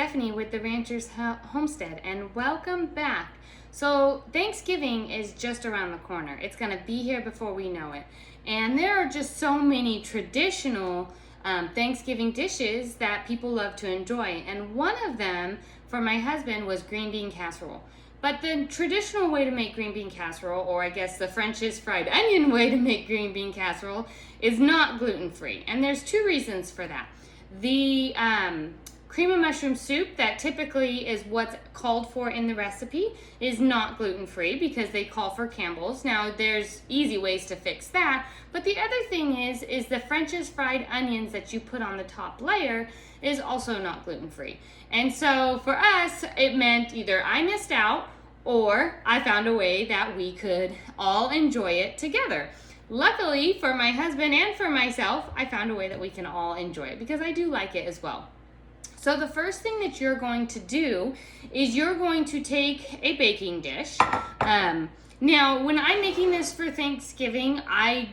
Stephanie with the Rancher's Homestead, and welcome back. So Thanksgiving is just around the corner. It's going to be here before we know it. And there are just so many traditional Thanksgiving dishes that people love to enjoy. And one of them for my husband was green bean casserole. But the traditional way to make green bean casserole, or I guess the French's fried onion way to make green bean casserole, is not gluten-free. And there's two reasons for that. The cream of mushroom soup that typically is what's called for in the recipe is not gluten-free because they call for Campbell's. Now there's easy ways to fix that, but the other thing is the French's fried onions that you put on the top layer is also not gluten-free. And so for us, it meant either I missed out or I found a way that we could all enjoy it together. Luckily for my husband and for myself, I found a way that we can all enjoy it because I do like it as well. So the first thing that you're going to do is you're going to take a baking dish. Now, when I'm making this for Thanksgiving, I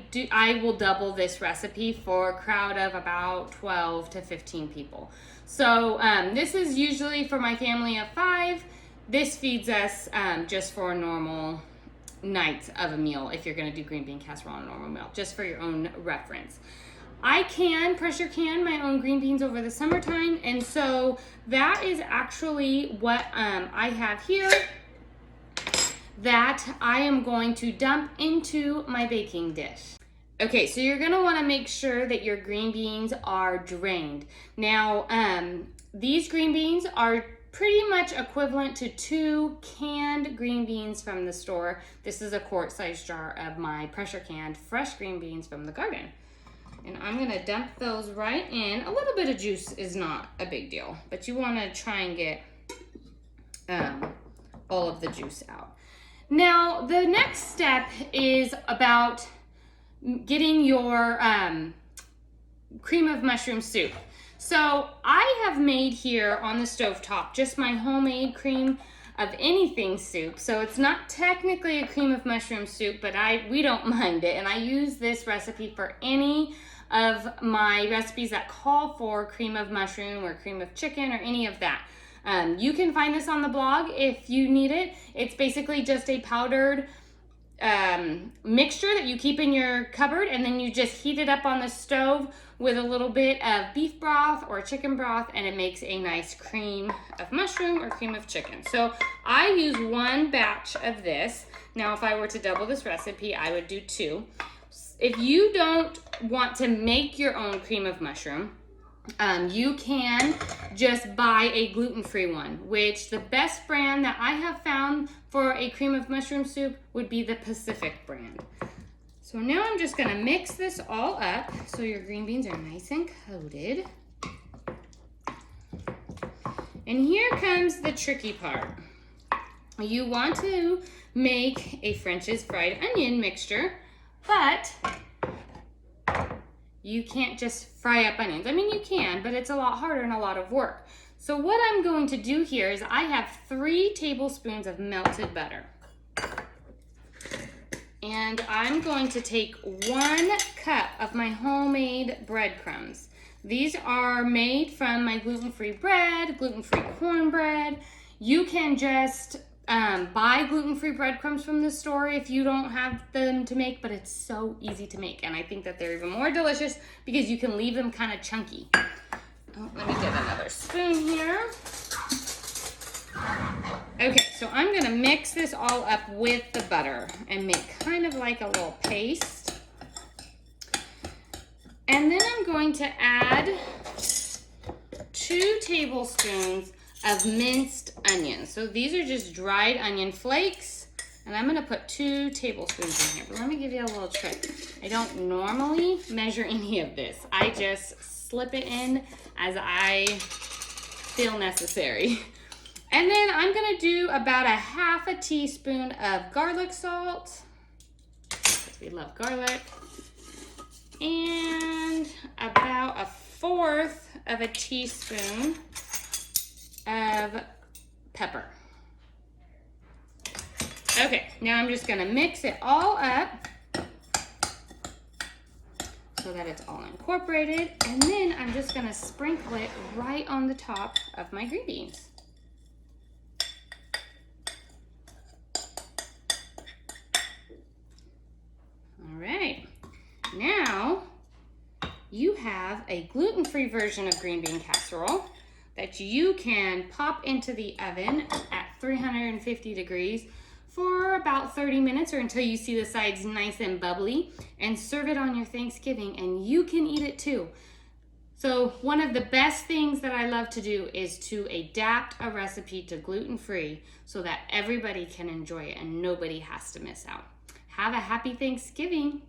will double this recipe for a crowd of about 12 to 15 people. So this is usually for my family of 5. This feeds us just for a normal night of a meal if you're going to do green bean casserole on a normal meal, just for your own reference. I can pressure can my own green beans over the summertime, and so that is actually what I have here that I am going to dump into my baking dish. Okay, so you're gonna wanna make sure that your green beans are drained. Now, these green beans are pretty much equivalent to 2 canned green beans from the store. This is a quart-sized jar of my pressure canned fresh green beans from the garden. And I'm gonna dump those right in. A little bit of juice is not a big deal, but you wanna try and get all of the juice out. Now, the next step is about getting your cream of mushroom soup. So I have made here on the stovetop just my homemade cream of anything soup. So it's not technically a cream of mushroom soup, but we don't mind it. And I use this recipe for any of my recipes that call for cream of mushroom or cream of chicken or any of that. You can find this on the blog if you need it. It's basically just a powdered mixture that you keep in your cupboard, and then you just heat it up on the stove with a little bit of beef broth or chicken broth, and it makes a nice cream of mushroom or cream of chicken. So I use 1 batch of this. Now if I were to double this recipe, I would do 2. If you don't want to make your own cream of mushroom, you can just buy a gluten-free one, which the best brand that I have found for a cream of mushroom soup would be the Pacific brand. So now I'm just gonna mix this all up so your green beans are nice and coated. And here comes the tricky part. You want to make a French's fried onion mixture, but you can't just fry up onions. I mean, you can, but it's a lot harder and a lot of work. So what I'm going to do here is I have 3 tablespoons of melted butter. And I'm going to take 1 cup of my homemade breadcrumbs. These are made from my gluten-free bread, gluten-free cornbread. You can just buy gluten-free breadcrumbs from the store if you don't have them to make, but it's so easy to make, and I think that they're even more delicious because you can leave them kind of chunky. Oh, let me get another spoon here. Okay, so I'm gonna mix this all up with the butter and make kind of like a little paste. And then I'm going to add 2 tablespoons of minced onions. So these are just dried onion flakes, and I'm gonna put 2 tablespoons in here. But let me give you a little trick. I don't normally measure any of this. I just slip it in as I feel necessary. And then I'm gonna do about a 1/2 teaspoon of garlic salt, because we love garlic, and about 1/4 of a teaspoon of pepper. Okay, now I'm just gonna mix it all up. So so that it's all incorporated. And then I'm just gonna sprinkle it right on the top of my green beans. All right, now you have a gluten-free version of green bean casserole that you can pop into the oven at 350 degrees for about 30 minutes or until you see the sides nice and bubbly, and serve it on your Thanksgiving, and you can eat it too. So one of the best things that I love to do is to adapt a recipe to gluten-free so that everybody can enjoy it and nobody has to miss out. Have a happy Thanksgiving.